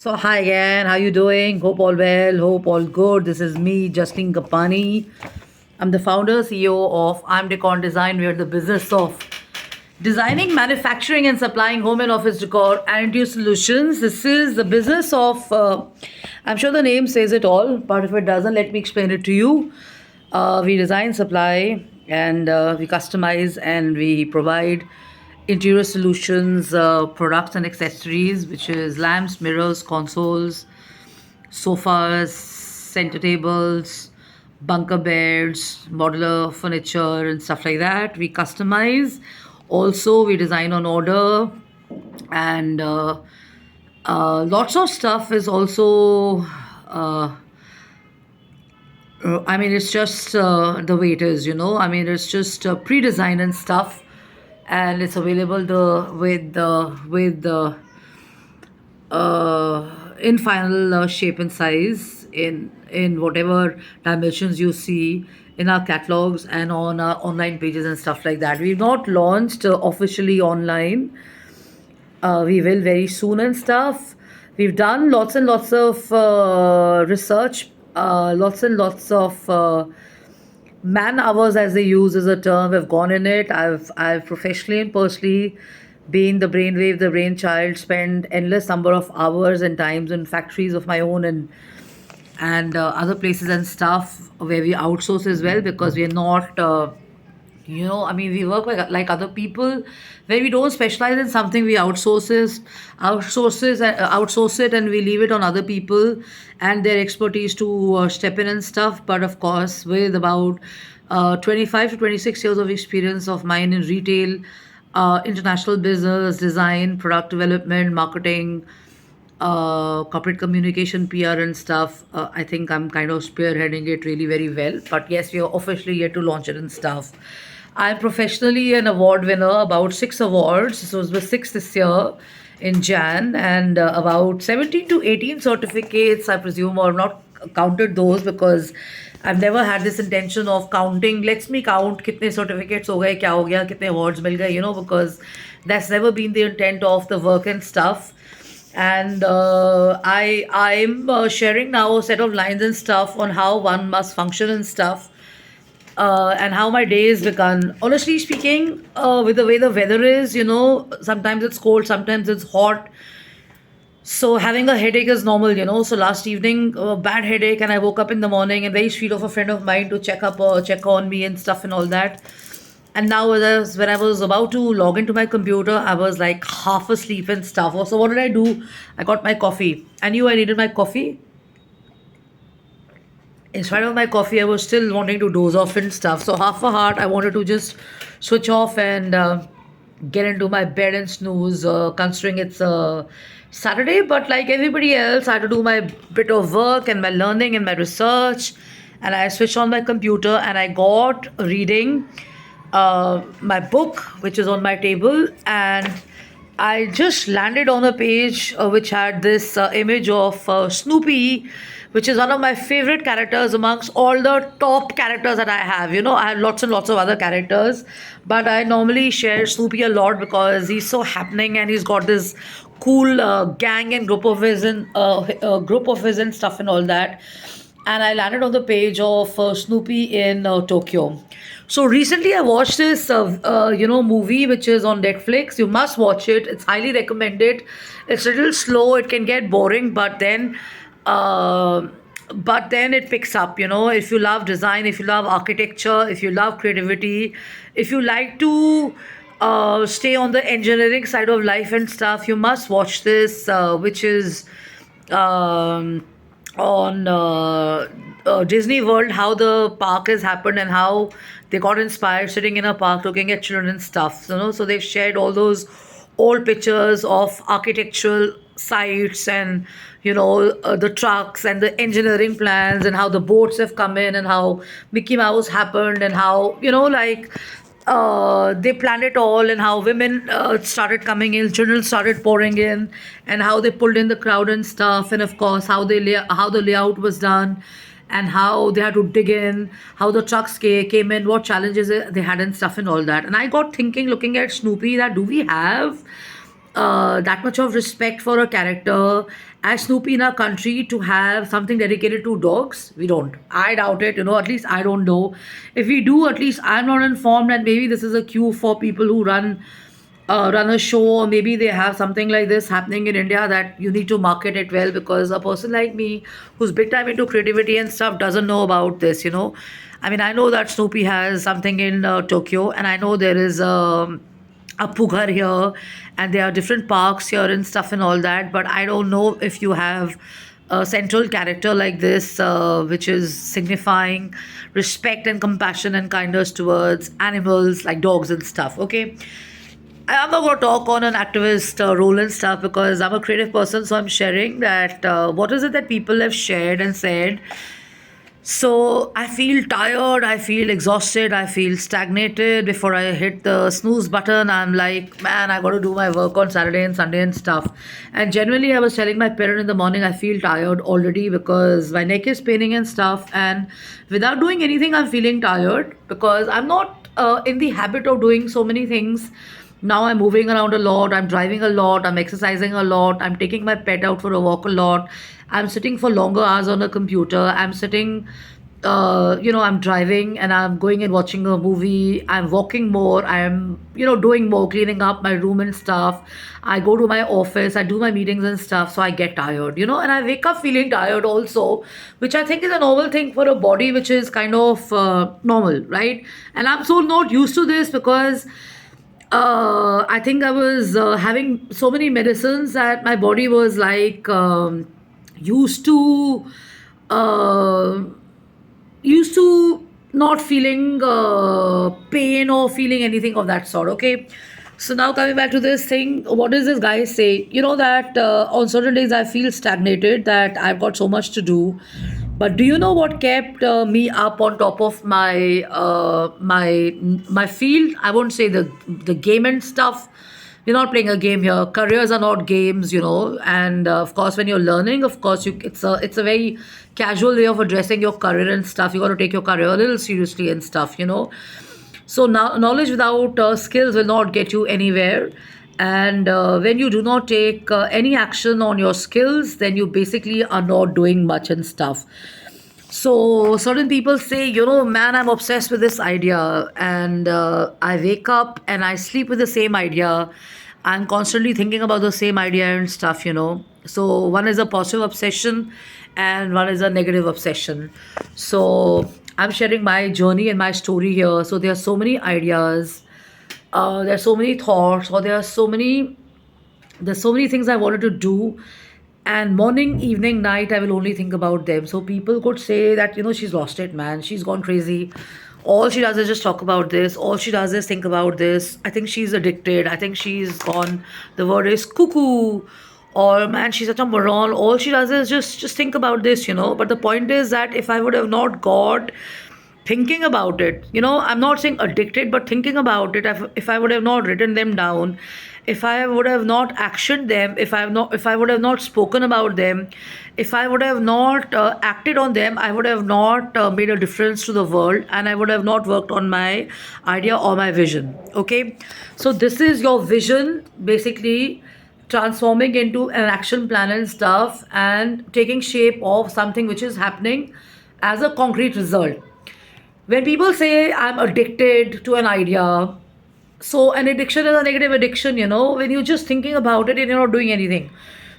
So hi again, how you doing? Hope all well, hope all good. This is me, Justine Kapani. I'm the founder, CEO of I'm Decor Design. We are the business of designing, manufacturing, and supplying home and office decor and interior solutions. This is the business of, I'm sure the name says it all, but if it doesn't, let me explain it to you. We design, supply, and we customize and we provide interior solutions, products, and accessories, which is lamps, mirrors, consoles, sofas, center tables, bunker beds, modular furniture, and stuff like that. We customize. Also, we design on order, and lots of stuff is also. I mean, it's just the way it is, you know. I mean, it's just pre-designed and stuff, and it's available the in final shape and size in whatever dimensions you see in our catalogs and on our online pages and stuff like that. We've not launched officially online. We will very soon and stuff. We've done lots and lots of research, lots and lots of man hours, as they use as a term, have gone in it. I've professionally and personally been the brainwave, the brainchild, spent endless number of hours and times in factories of my own and other places and stuff where we outsource as well, because we are not. I mean, we work like other people, where we don't specialize in something. We outsource it, and we leave it on other people and their expertise to step in and stuff. But of course, with about 25 to 26 years of experience of mine in retail, international business, design, product development, marketing, corporate communication, PR, and stuff. I think I'm kind of spearheading it really very well. But yes, we are officially yet to launch it and stuff. I'm professionally an award winner, about 6 awards. This was the sixth this year in Jan, and about 17 to 18 certificates, I presume, or not counted those because I've never had this intention of counting. Let's me count kitne certificates ho gaye, kya ho gaya, kitne awards mil gaye, because that's never been the intent of the work and stuff. And I'm sharing now a set of lines and stuff on how one must function and stuff, and how my day is begun. Honestly speaking, with the way the weather is, sometimes it's cold, sometimes it's hot. So having a headache is normal, So last evening, a bad headache, and I woke up in the morning and very sweet of a friend of mine to check on me and stuff and all that. And now, when I was about to log into my computer, I was like half asleep and stuff. So what did I do? I got my coffee. I knew I needed my coffee. In spite of my coffee, I was still wanting to doze off and stuff. So half a heart, I wanted to just switch off and get into my bed and snooze, considering it's Saturday. But like everybody else, I had to do my bit of work and my learning and my research. And I switched on my computer and I got reading my book, which is on my table. And I just landed on a page which had this image of Snoopy, which is one of my favorite characters amongst all the top characters that I have. I have lots and lots of other characters, but I normally share Snoopy a lot because he's so happening and he's got this cool gang and group of his and stuff and all that. And I landed on the page of Snoopy in Tokyo. So recently, I watched this, movie which is on Netflix. You must watch it. It's highly recommended. It's a little slow. It can get boring, but then it picks up. If you love design, if you love architecture, if you love creativity, if you like to stay on the engineering side of life and stuff, you must watch this, which is. On Disney World, how the park has happened and how they got inspired sitting in a park looking at children and stuff. So they've shared all those old pictures of architectural sites and the trucks and the engineering plans and how the boats have come in and how Mickey Mouse happened and how they planned it all, and how women started coming in, children started pouring in, and how they pulled in the crowd and stuff, and of course how the layout was done, and how they had to dig in, how the trucks came in, what challenges they had and stuff and all that. And I got thinking, looking at Snoopy, that do we have that much of respect for a character as Snoopy in our country to have something dedicated to dogs. We don't. I doubt it. At least I don't know. If we do, at least I'm not informed, and maybe this is a cue for people who run a show, or maybe they have something like this happening in India, that you need to market it well, because a person like me who's big time into creativity and stuff doesn't know about this. I mean, I know that Snoopy has something in Tokyo, and I know there is a Pughar here, and there are different parks here and stuff and all that. But I don't know if you have a central character like this, which is signifying respect and compassion and kindness towards animals like dogs and stuff. Okay, I'm not going to talk on an activist role and stuff, because I'm a creative person, so I'm sharing that what is it that people have shared and said. So I feel tired, I feel exhausted, I feel stagnated. Before I hit the snooze button, I'm like, man, I got to do my work on Saturday and Sunday and stuff. And generally, I was telling my parent in the morning, I feel tired already because my neck is paining and stuff. And without doing anything, I'm feeling tired because I'm not in the habit of doing so many things. Now I'm moving around a lot, I'm driving a lot, I'm exercising a lot, I'm taking my pet out for a walk a lot, I'm sitting for longer hours on a computer, I'm sitting, I'm driving and I'm going and watching a movie, I'm walking more, I'm, doing more, cleaning up my room and stuff. I go to my office, I do my meetings and stuff, so I get tired, and I wake up feeling tired also, which I think is a normal thing for a body, which is kind of normal, right? And I'm so not used to this because I think I was having so many medicines that my body was like used to uh, used to not feeling pain or feeling anything of that sort. Okay, so now coming back to this thing, what does this guy say? You know that on certain days I feel stagnated, that I've got so much to do. But do you know what kept me up on top of my field? I won't say the game and stuff. We're not playing a game here. Careers are not games. And of course, when you're learning, of course, it's a very casual way of addressing your career and stuff. You got to take your career a little seriously and stuff. So now, knowledge without skills will not get you anywhere. And when you do not take any action on your skills, then you basically are not doing much and stuff. So certain people say, man, I'm obsessed with this idea, and I wake up and I sleep with the same idea. I'm constantly thinking about the same idea and stuff. So one is a positive obsession, and one is a negative obsession. So I'm sharing my journey and my story here. So there are so many ideas, there are so many thoughts, or there's so many things I wanted to do, and morning, evening, night, I will only think about them. So people could say that, she's lost it, man, she's gone crazy, all she does is just talk about this, all she does is think about this, I think she's addicted, I think she's gone, the word is cuckoo, or man, she's such a moron, all she does is just think about this. But the point is that if I would have not got thinking about it, I'm not saying addicted, but thinking about it, if I would have not written them down, if I would have not actioned them, if I would have not spoken about them, if I would have not acted on them, I would have not made a difference to the world, and I would have not worked on my idea or my vision. Okay, so this is your vision basically transforming into an action plan and stuff, and taking shape of something which is happening as a concrete result. When people say I'm addicted to an idea, so an addiction is a negative addiction, when you're just thinking about it and you're not doing anything.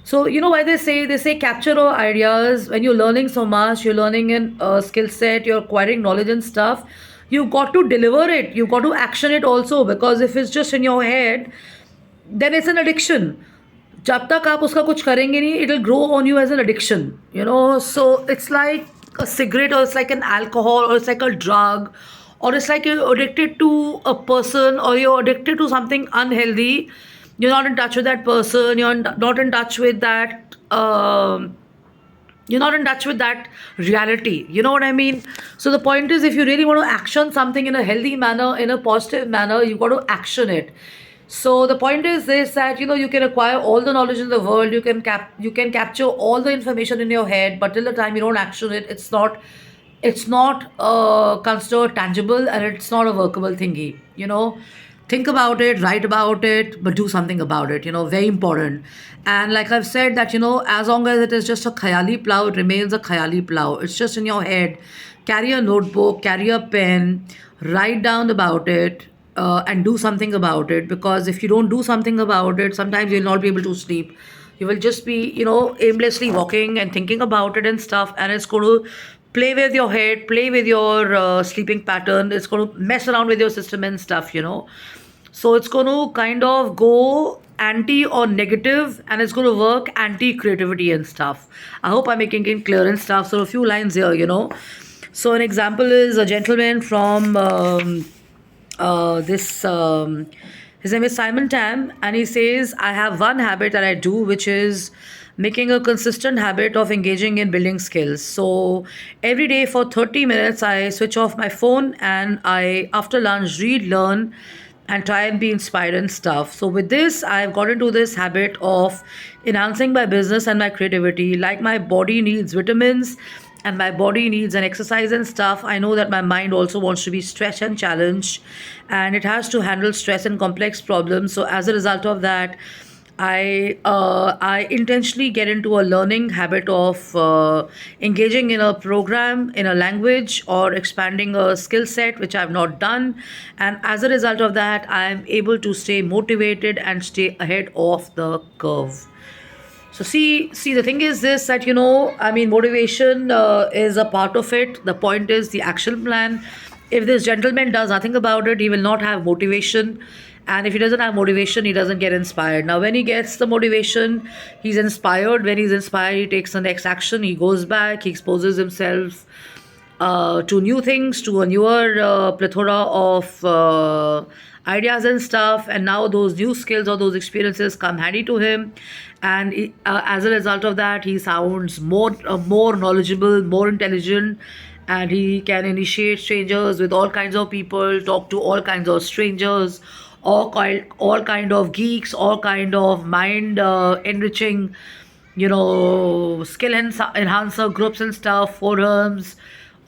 So you know why they say capture your ideas. When you're learning so much, you're learning in a skill set, you're acquiring knowledge and stuff, you got to deliver it, you got to action it also, because if it's just in your head, then it's an addiction. जब तक आप उसका कुछ करेंगे नहीं, it'll grow on you as an addiction. So it's like a cigarette, or it's like an alcohol, or it's like a drug, or it's like you're addicted to a person, or you're addicted to something unhealthy. You're not in touch with that person, you're not in touch with that you're not in touch with that reality. You know what I mean? So the point is, if you really want to action something in a healthy manner, in a positive manner, you got to action it. So the point is this, that you can acquire all the knowledge in the world, you can capture all the information in your head, but till the time you don't action it, it's not considered tangible, and it's not a workable thingy. think about it, write about it, but do something about it, very important. And like I've said, that, as long as it is just a khayali plow, it remains a khayali plow. It's just in your head. Carry a notebook, carry a pen, write down about it, and do something about it. Because if you don't do something about it, sometimes you'll not be able to sleep. You will just be, aimlessly walking and thinking about it and stuff, and it's going to play with your head, play with your sleeping pattern. It's going to mess around with your system and stuff. So it's going to kind of go anti or negative, and it's going to work anti creativity and stuff. I hope I'm making it clear and stuff. So a few lines here. So an example is a gentleman from this. His name is Simon Tam, and he says, I have one habit that I do, which is making a consistent habit of engaging in building skills. So every day for 30 minutes, I switch off my phone and I, after lunch, read, learn, and try and be inspired and stuff. So with this, I've got into this habit of enhancing my business and my creativity. Like my body needs vitamins and my body needs an exercise and stuff, I know that my mind also wants to be stretched and challenged, and it has to handle stress and complex problems. So as a result of that, I intentionally get into a learning habit of engaging in a program in a language or expanding a skill set which I've not done, and as a result of that, I am able to stay motivated and stay ahead of the curve. So see, the thing is this, that I mean, motivation is a part of it. The point is the action plan. If this gentleman does nothing about it, he will not have motivation. And if he doesn't have motivation, he doesn't get inspired. Now, when he gets the motivation, he's inspired. When he's inspired, he takes the next action. He goes back. He exposes himself to new things, to a newer plethora of ideas and stuff. And now those new skills or those experiences come handy to him. And as a result of that, he sounds more knowledgeable, more intelligent, and he can initiate strangers with all kinds of people, talk to all kinds of strangers, all kind of geeks, all kind of mind enriching, skill enhancer groups and stuff, forums,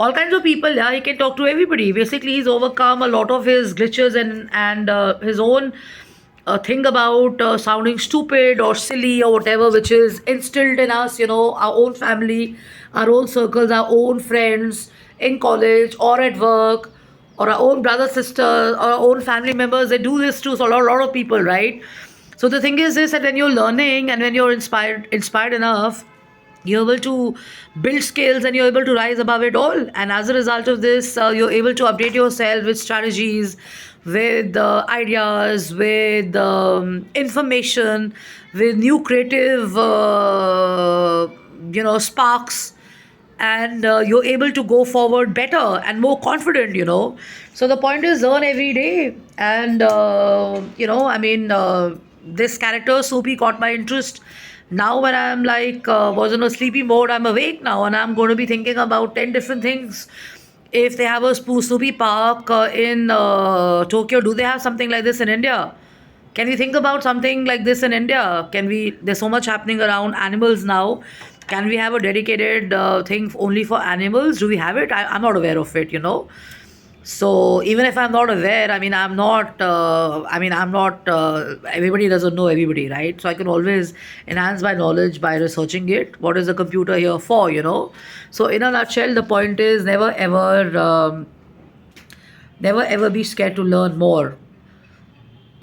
all kinds of people. Yeah, he can talk to everybody. Basically, he's overcome a lot of his glitches and his own thing about sounding stupid or silly or whatever, which is instilled in us, our own family, our own circles, our own friends in college or at work, or our own brother, sister, or our own family members. They do this to a lot of people, right? So the thing is this, that when you're learning and when you're inspired enough, you're able to build skills and you're able to rise above it all. And as a result of this, you're able to update yourself with strategies, with ideas, with information, with new creative sparks, and you're able to go forward better and more confident. So the point is, learn every day. And I mean, this character Soapy caught my interest. Now when I'm like was in a sleepy mode, I'm awake now, and I'm going to be thinking about 10 different things. If they have a Snoopy park in Tokyo, do they have something like this in India? Can we think about something like this in India? Can we? There's so much happening around animals now. Can we have a dedicated thing only for animals? Do we have it? I'm not aware of it. So even if I'm not aware, I mean, I'm not. Everybody doesn't know everybody, right? So I can always enhance my knowledge by researching it. What is a computer here for? So in a nutshell, the point is, never ever be scared to learn more.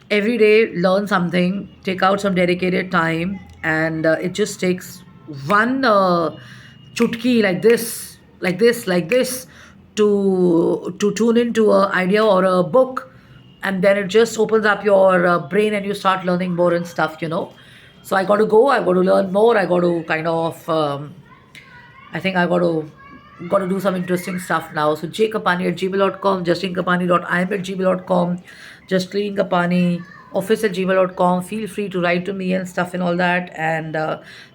Every day, learn something. Take out some dedicated time, and it just takes one chutki, like this, to tune into an idea or a book, and then it just opens up your brain and you start learning more and stuff. So I got to go. I got to learn more. I got to kind of. I think I got to do some interesting stuff now. So jkapani@gmail.com, justinkapani.im@gmail.com, justlinkapani office@gmail.com. Feel free to write to me and stuff and all that. And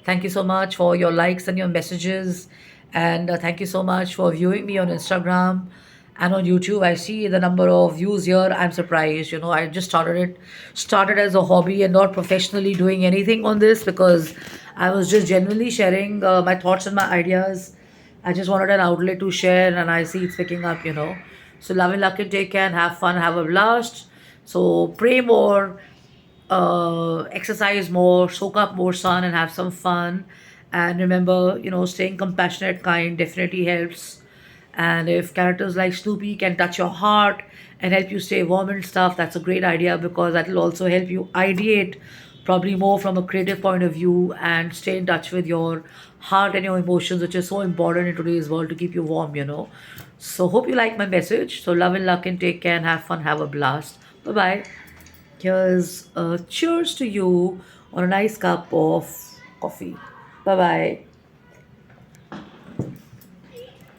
thank you so much for your likes and your messages. And thank you so much for viewing me on Instagram and on YouTube. I see the number of views here. I'm surprised. I just started as a hobby and not professionally doing anything on this, because I was just genuinely sharing my thoughts and my ideas. I just wanted an outlet to share, and I see it's picking up. So love and luck and take care and have fun, have a blast. So pray more, exercise more, soak up more sun, and have some fun. And remember, staying compassionate, kind definitely helps. And if characters like Snoopy can touch your heart and help you stay warm and stuff, that's a great idea because that will also help you ideate probably more from a creative point of view and stay in touch with your heart and your emotions, which is so important in today's world to keep you warm. So, hope you like my message. So, love and luck and take care and have fun, have a blast. Bye bye. Here's cheers to you on a nice cup of coffee. Bye bye.